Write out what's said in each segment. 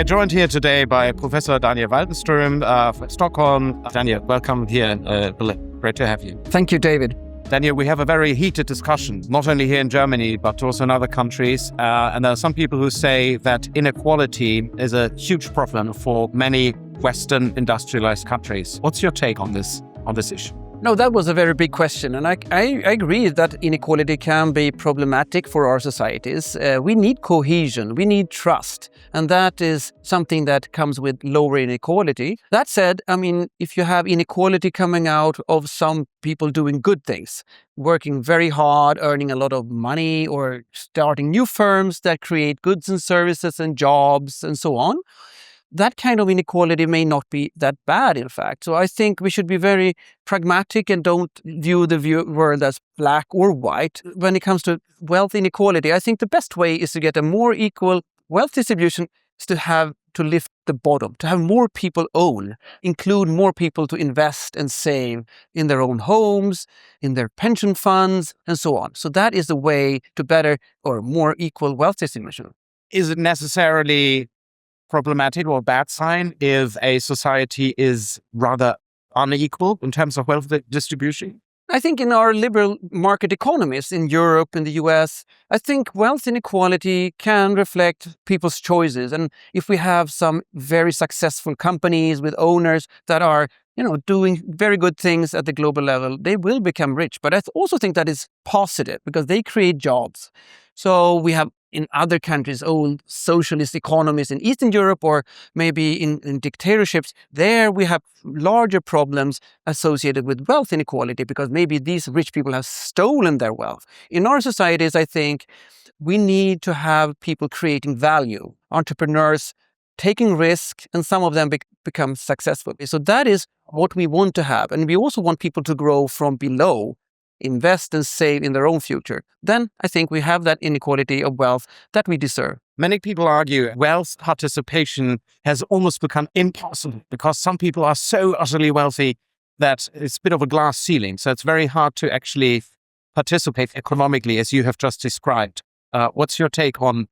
We are joined here today by Professor Daniel Waldenström from Stockholm. Daniel, welcome here in Berlin. Great to have you. Thank you, David. Daniel, we have a very heated discussion, not only here in Germany, but also in other countries. And there are some people who say that inequality is a huge problem for many Western industrialized countries. What's your take on this issue? No, that was a very big question. And I agree that inequality can be problematic for our societies. We need cohesion, we need trust. And that is something that comes with lower inequality. That said, if you have inequality coming out of some people doing good things, working very hard, earning a lot of money, or starting new firms that create goods and services and jobs and so on, that kind of inequality may not be that bad, in fact. So I think we should be very pragmatic and don't view the world as black or white. When it comes to wealth inequality, I think the best way is to get a more equal wealth distribution is to lift the bottom, to have more people own, include more people to invest and save in their own homes, in their pension funds, and so on. So that is the way to better or more equal wealth distribution. Is it necessarily problematic or a bad sign if a society is rather unequal in terms of wealth distribution? I think in our liberal market economies in Europe, in the US, I think wealth inequality can reflect people's choices. And if we have some very successful companies with owners that are doing very good things at the global level, they will become rich. But I also think that is positive because they create jobs. So we have in other countries, old socialist economies in Eastern Europe or maybe in dictatorships, there we have larger problems associated with wealth inequality because maybe these rich people have stolen their wealth. In our societies, I think we need to have people creating value, entrepreneurs taking risk, and some of them become successful. So that is what we want to have. And we also want people to grow from below, invest and save in their own future. Then I think we have that inequality of wealth that we deserve. Many people argue wealth participation has almost become impossible because some people are so utterly wealthy that it's a bit of a glass ceiling. So it's very hard to actually participate economically as you have just described. What's your take on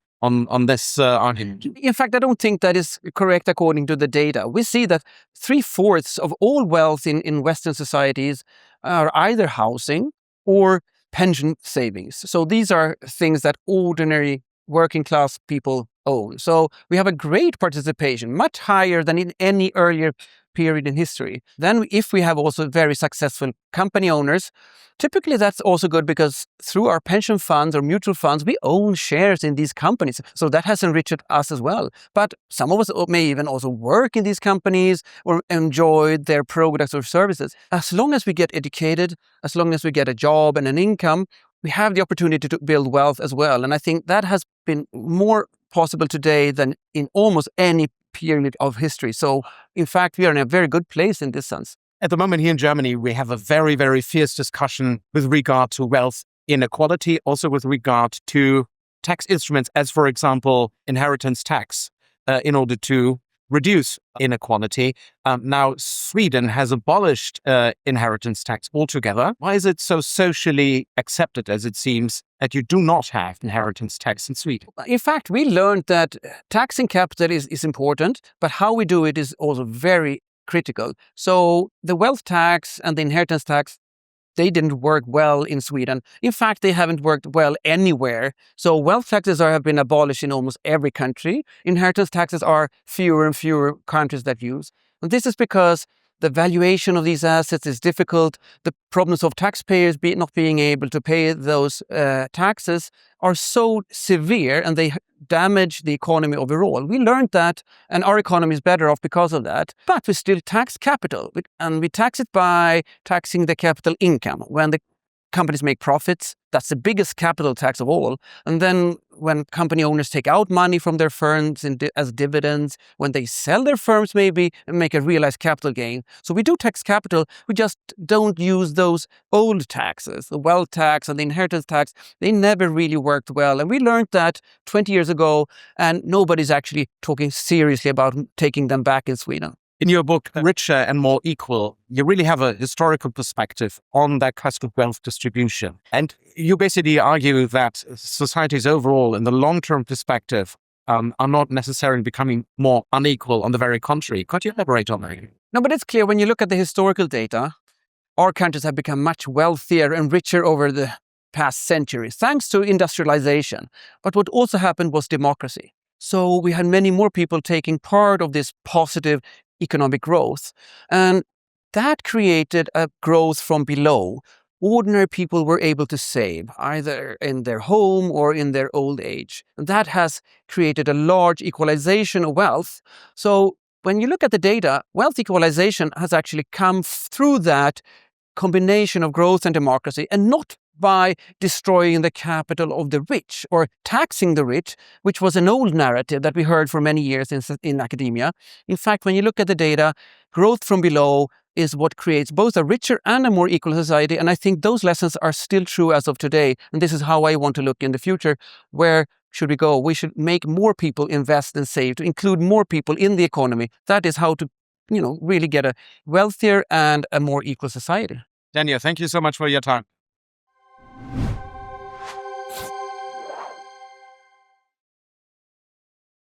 this argument? In fact, I don't think that is correct according to the data. We see that 3/4 of all wealth in Western societies are either housing or pension savings. So these are things that ordinary working class people own. So we have a great participation, much higher than in any earlier period in history. Then if we have also very successful company owners, typically that's also good because through our pension funds or mutual funds, we own shares in these companies. So that has enriched us as well. But some of us may even also work in these companies or enjoy their products or services. As long as we get educated, as long as we get a job and an income, we have the opportunity to build wealth as well. And I think that has been more possible today than in almost any period of history. So, in fact, we are in a very good place in this sense. At the moment here in Germany, we have a very, very fierce discussion with regard to wealth inequality, also with regard to tax instruments, as, for example, inheritance tax, in order to reduce inequality. Now, Sweden has abolished inheritance tax altogether. Why is it so socially accepted, as it seems, that you do not have inheritance tax in Sweden? In fact, we learned that taxing capital is important, but how we do it is also very critical. So the wealth tax and the inheritance tax, they didn't work well in Sweden. In fact, they haven't worked well anywhere. So wealth taxes have been abolished in almost every country. Inheritance taxes are fewer and fewer countries that use. And this is because the valuation of these assets is difficult. The problems of taxpayers not being able to pay those taxes are so severe and they damage the economy overall. We learned that and our economy is better off because of that. But we still tax capital and we tax it by taxing the capital income. When the companies make profits, that's the biggest capital tax of all. And then when company owners take out money from their firms as dividends, when they sell their firms maybe and make a realized capital gain. So we do tax capital, we just don't use those old taxes. The wealth tax and the inheritance tax, they never really worked well. And we learned that 20 years ago, and nobody's actually talking seriously about taking them back in Sweden. In your book, Richer and More Equal, you really have a historical perspective on that kind of wealth distribution. And you basically argue that societies overall, in the long-term perspective, are not necessarily becoming more unequal. On the very contrary. Could you elaborate on that? No, but it's clear when you look at the historical data, our countries have become much wealthier and richer over the past centuries, thanks to industrialization. But what also happened was democracy. So we had many more people taking part of this positive economic growth. And that created a growth from below. Ordinary people were able to save, either in their home or in their old age. And that has created a large equalization of wealth. So when you look at the data, wealth equalization has actually come through that combination of growth and democracy, and not by destroying the capital of the rich or taxing the rich, which was an old narrative that we heard for many years in academia. In fact, when you look at the data, growth from below is what creates both a richer and a more equal society. And I think those lessons are still true as of today. And this is how I want to look in the future. Where should we go? We should make more people invest and save, to include more people in the economy. That is how to, really get a wealthier and a more equal society. Daniel, thank you so much for your time.